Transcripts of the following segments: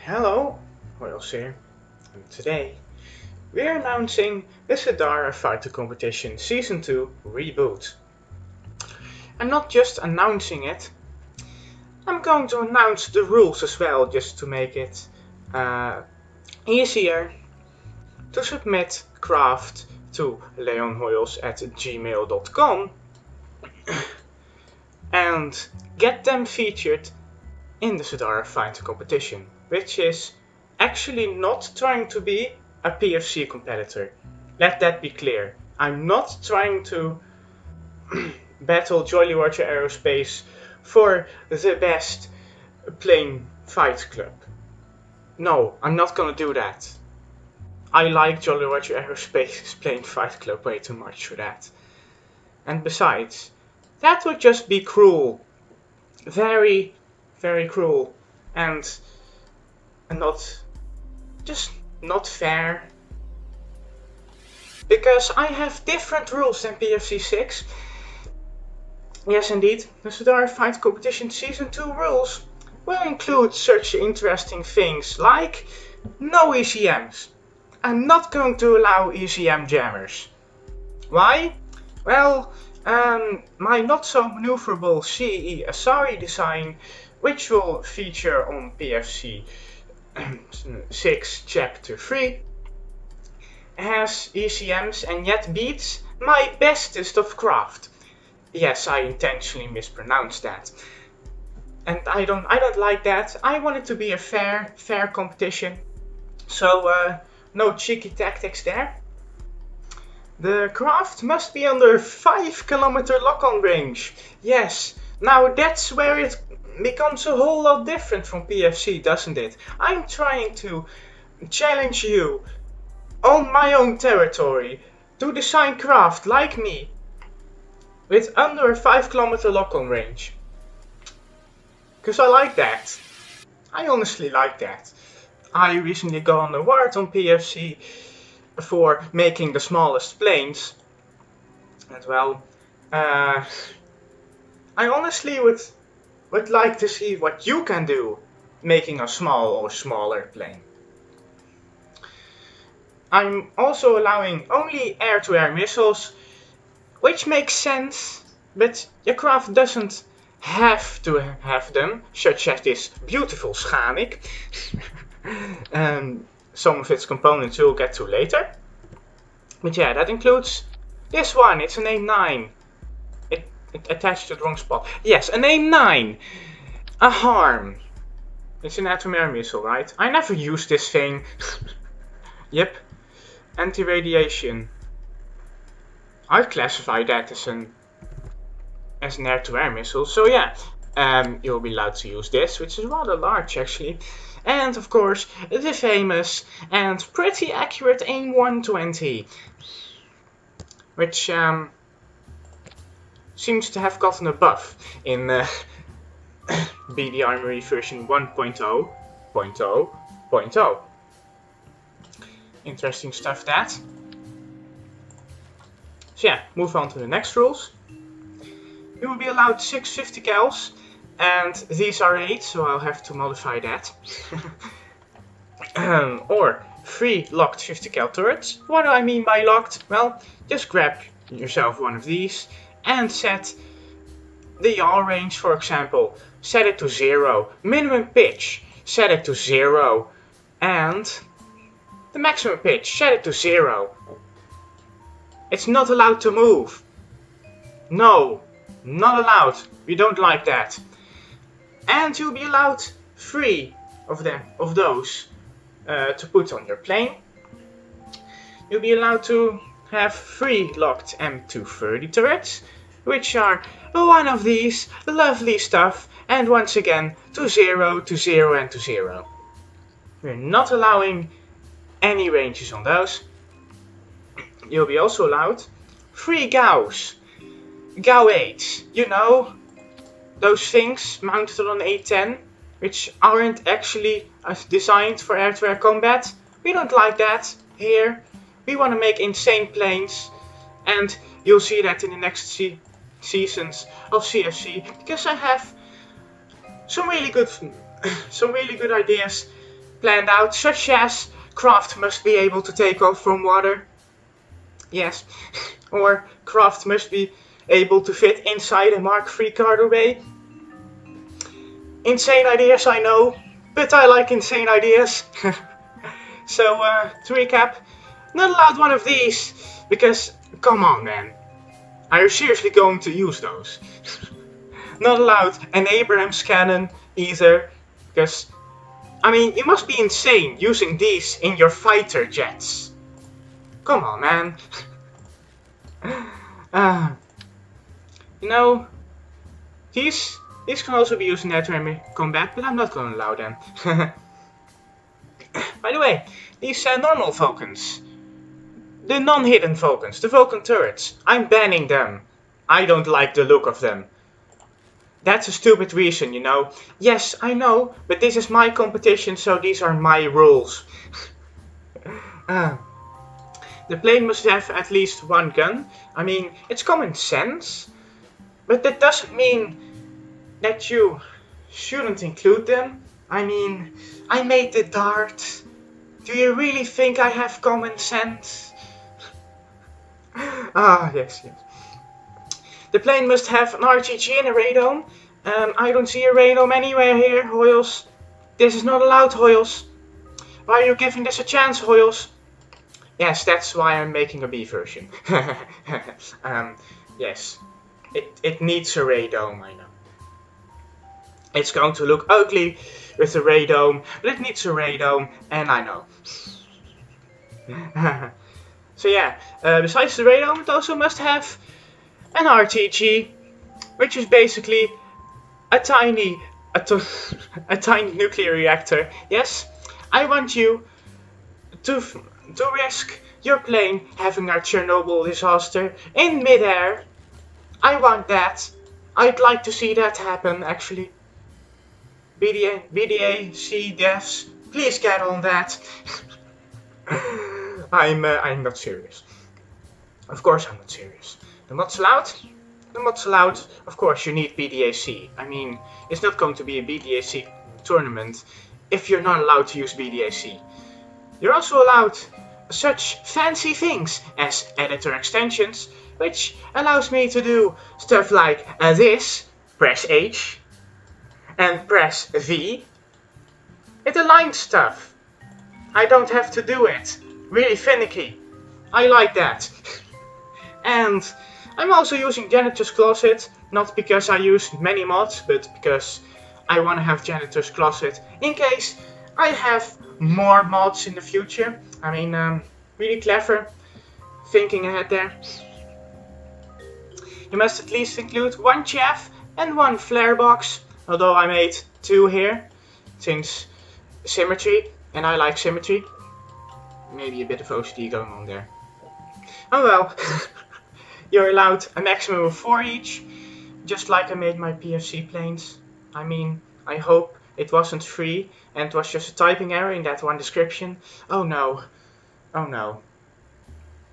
Hello, Hojoz here, and today we are announcing the Cedara Fighting Competition Season 2 reboot. And not just announcing it, I'm going to announce the rules as well, just to make it easier to submit craft to leonhojoz@gmail.com and get them featured in the Cedara Fighting Competition, which is actually not trying to be a PFC competitor. Let that be clear. I'm not trying to battle Jolly Roger Aerospace for the best plane fight club. No, I'm not gonna do that. I like Jolly Roger Aerospace's plane fight club way too much for that. And besides, that would just be cruel. Very, very cruel. And not fair. Because I have different rules than PFC 6. Yes, indeed, the Cedara Fighting Competition Season 2 rules will include such interesting things like no ECMs. I'm not going to allow ECM jammers. Why? Well, my not so maneuverable CE Asari design, which will feature on PFC 6 Chapter 3, has ECMs and yet beats my bestest of craft. Yes, I intentionally mispronounced that. And I don't like that. I want it to be a fair competition. So no cheeky tactics there. The craft must be under 5 km lock-on range. Yes, now that's where it becomes a whole lot different from PFC, doesn't it? I'm trying to challenge you on my own territory to design craft like me with under 5 km lock-on range. Because I like that. I honestly like that. I recently got an award on PFC for making the smallest planes. And well, I honestly would like to see what you can do making a small or smaller plane. I'm also allowing only air-to-air missiles, which makes sense, but your craft doesn't have to have them, such as this beautiful Schanik. Some of its components we'll get to later. But yeah, that includes this one. It's an A9. It attached to the wrong spot. Yes, an A9. A harm. It's an air-to-air missile, right? I never used this thing. Yep. Anti-radiation. I'd classify that as an air-to-air missile. So yeah, you'll be allowed to use this, which is rather large actually. And of course, the famous and pretty accurate AIM 120, which seems to have gotten a buff in BDArmory version 1.0.0.0. Interesting stuff that. So yeah, move on to the next rules. You will be allowed 6 50 cals. And these are 8, so I'll have to modify that. Or 3 locked 50 cal turrets. What do I mean by locked? Well, just grab yourself one of these and set the yaw range, for example. Set it to 0. Minimum pitch, set it to 0. And the maximum pitch, set it to 0. It's not allowed to move. No, not allowed. We don't like that. And you'll be allowed 3 of those to put on your plane. You'll be allowed to have 3 locked M230 turrets, which are one of these lovely stuff, and once again to 0, to 0 and to 0. We're not allowing any ranges on those. You'll be also allowed 3 GAUs. GAU 8, you know, those things mounted on A10, which aren't actually designed for air-to-air combat. We don't like that here. We want to make insane planes, and you'll see that in the next seasons of CFC, because I have some really good ideas planned out, such as craft must be able to take off from water. Yes, or craft must be able to fit inside a Mark III cargo bay. Insane ideas, I know, but I like insane ideas. So, to recap, not allowed one of these, because, come on man, are you seriously going to use those? Not allowed an Abrams cannon either, because, I mean, you must be insane using these in your fighter jets. Come on man. You know, these can also be used in air-to-air combat, but I'm not going to allow them. By the way, these normal Vulcans, the non-hidden Vulcans, the Vulcan turrets, I'm banning them. I don't like the look of them. That's a stupid reason, you know. Yes, I know, but this is my competition, so these are my rules. The plane must have at least one gun. I mean, it's common sense, but that doesn't mean that you shouldn't include them. I mean, I made the dart. Do you really think I have common sense? Yes. The plane must have an RTG and a radome. I don't see a radome anywhere here, Hojoz. This is not allowed, Hojoz. Why are you giving this a chance, Hojoz? Yes, that's why I'm making a B version. Yes, it needs a radome, I know. It's going to look ugly with a radome, but it needs a radome, and I know. So yeah, besides the radome, it also must have an RTG, which is basically a tiny nuclear reactor. Yes, I want you to risk your plane having a Chernobyl disaster in midair. I want that. I'd like to see that happen, actually. BDAc devs, please get on that. I'm not serious. Of course I'm not serious. The mod's allowed? The mod's allowed. Of course you need BDAc. I mean, it's not going to be a BDAc tournament if you're not allowed to use BDAc. You're also allowed such fancy things as editor extensions, which allows me to do stuff like this, press H, and press V. It aligns stuff. I don't have to do it. Really finicky. I like that. And I'm also using Janitor's Closet, not because I use many mods, but because I want to have Janitor's Closet in case I have more mods in the future. I mean, really clever, thinking ahead there. You must at least include one chaff and one flare box, although I made two here, since symmetry, and I like symmetry. Maybe a bit of OCD going on there. Oh well, you're allowed a maximum of 4 each, just like I made my PFC planes. I mean, I hope it wasn't free and it was just a typing error in that one description. Oh no. Oh no.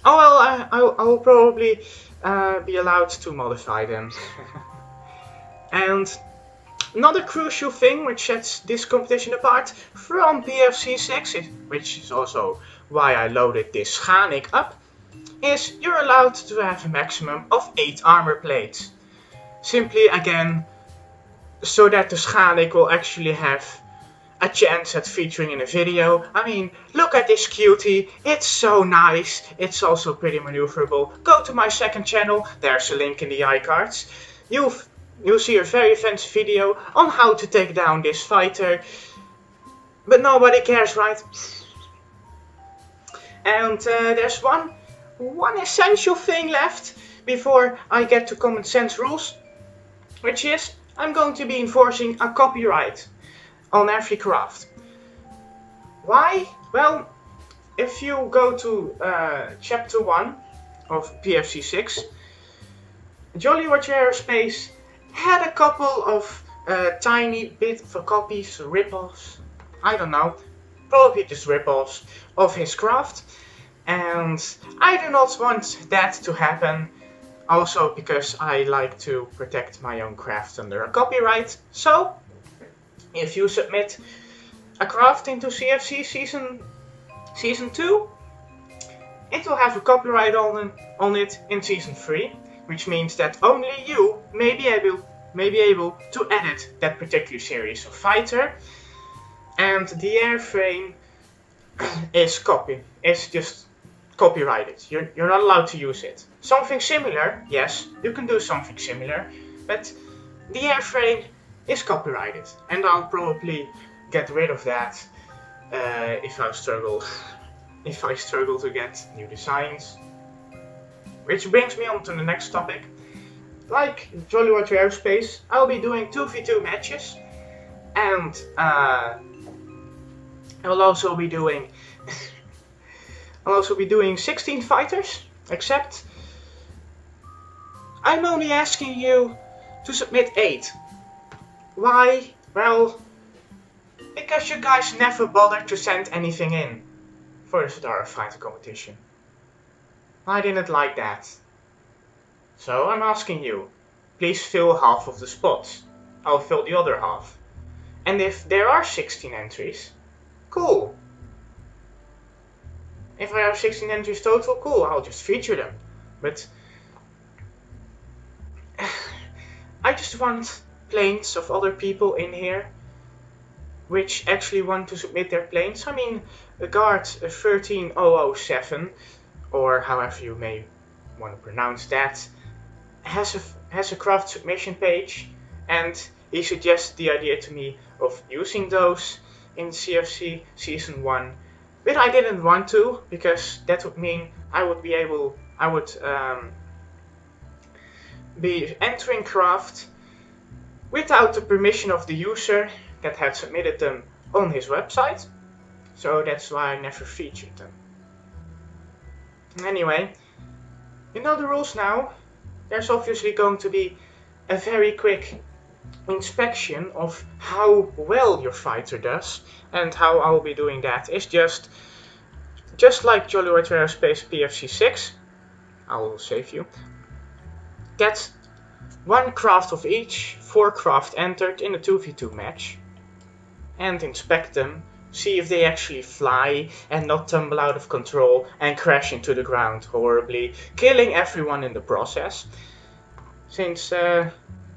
Oh well, I will probably be allowed to modify them. And another crucial thing which sets this competition apart from PFC 6, which is also why I loaded this Schanik up, is you're allowed to have a maximum of 8 armor plates. Simply again, so that the Schanik will actually have a chance at featuring in a video. I mean, look at this cutie, it's so nice, it's also pretty maneuverable. Go to my second channel, there's a link in the iCards. You'll see a very fancy video on how to take down this fighter. But nobody cares, right? And there's one essential thing left before I get to common sense rules, which is I'm going to be enforcing a copyright on every craft. Why? Well, if you go to chapter 1 of PFC 6, Jolly Roger Aerospace had a couple of tiny bit of copies, rip-offs, I don't know, probably just rip-offs of his craft, and I do not want that to happen, also because I like to protect my own craft under a copyright. So if you submit a craft into CFC Season 2, it will have a copyright on it in Season 3, which means that only you may be able to edit that particular series of fighter, and the airframe is just copyrighted. You're not allowed to use it. Something similar, yes, you can do something similar, but the airframe is copyrighted, and I'll probably get rid of that if I struggle to get new designs. Which brings me on to the next topic. Like Jolly Roger Aerospace, I'll be doing 2v2 matches, and I'll also be doing 16 fighters, except I'm only asking you to submit 8. Why? Well, because you guys never bothered to send anything in for the Cedara Fighting Competition. I didn't like that. So I'm asking you, please fill half of the spots. I'll fill the other half. And if there are 16 entries, cool. If I have 16 entries total, cool, I'll just feature them. But I just want planes of other people in here which actually want to submit their planes. I mean, the guard 13007, or however you may want to pronounce that, has a craft submission page, and he suggested the idea to me of using those in CFC Season 1, but I didn't want to, because that would mean I would be entering craft without the permission of the user that had submitted them on his website, so that's why I never featured them. Anyway, you know the rules now. There's obviously going to be a very quick inspection of how well your fighter does, and how I'll be doing that is just like Jolly Roger Aerospace PFC 6. I will save you. Get 1 craft of each, 4 craft entered in a 2v2 match, and inspect them, see if they actually fly and not tumble out of control and crash into the ground horribly, killing everyone in the process. Since, well,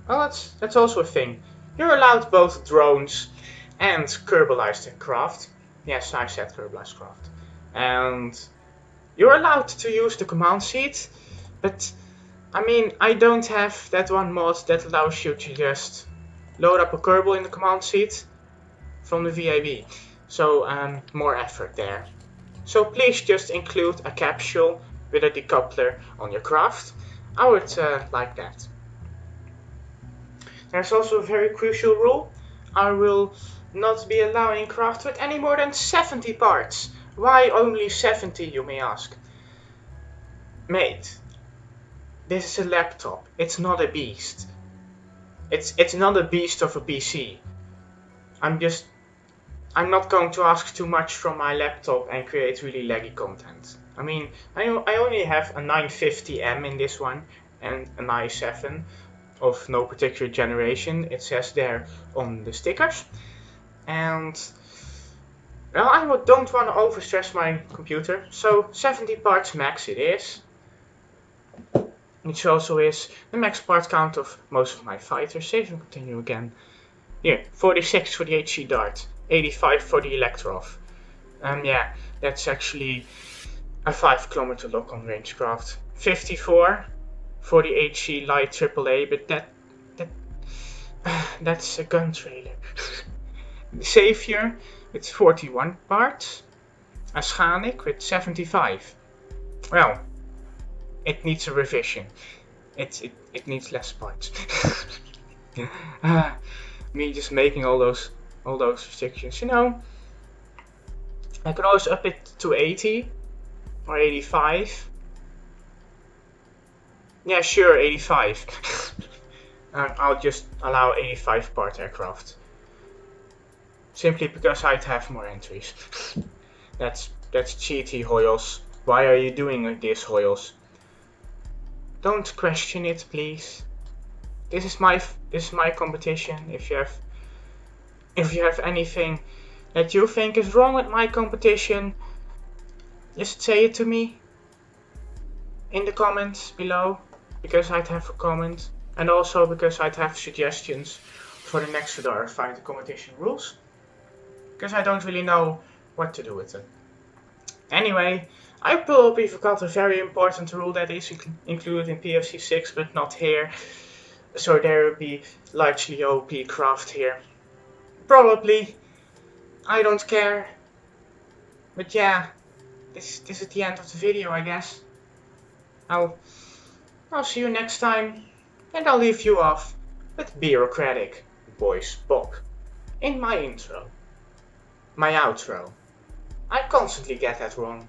that's also a thing. You're allowed both drones and Kerbalized craft. Yes, I said Kerbalized craft. And you're allowed to use the command seat, but I mean, I don't have that one mod that allows you to just load up a Kerbal in the command seat from the VAB. So more effort there. So please just include a capsule with a decoupler on your craft. I would like that. There's also a very crucial rule. I will not be allowing craft with any more than 70 parts. Why only 70, you may ask? Mate, this is a laptop. It's not a beast. It's not a beast of a PC. I'm not going to ask too much from my laptop and create really laggy content. I mean, I only have a 950M in this one and an i7 of no particular generation. It says there on the stickers. And well, I don't want to overstress my computer, so 70 parts max it is. Which also is the max part count of most of my fighters. Save and continue again. Here, 46 for the HC Dart. 85 for the Electrov. Yeah, that's actually a 5 kilometer lock-on range craft. 54 for the HC Light AAA, but that's a gun trailer. The Savior with 41 parts. A Schanik with 75. Well, it needs a revision. It needs less parts. Me just making all those restrictions, you know. I could also up it to 80 or 85. Yeah, sure, 85. I'll just allow 85 part aircraft. Simply because I'd have more entries. That's cheaty, Hojoz. Why are you doing this, Hojoz? Don't question it, please. This is my competition. If you have anything that you think is wrong with my competition, just say it to me in the comments below, because I'd have a comment, and also because I'd have suggestions for the next Cedara Fighting Competition rules, because I don't really know what to do with them. Anyway, I probably forgot a very important rule that is included in PFC 6 but not here, so there will be largely OP craft here. Probably, I don't care, but yeah, this is the end of the video, I guess. I'll see you next time, and I'll leave you off with bureaucratic voice Bob in my intro. My outro. I constantly get that wrong.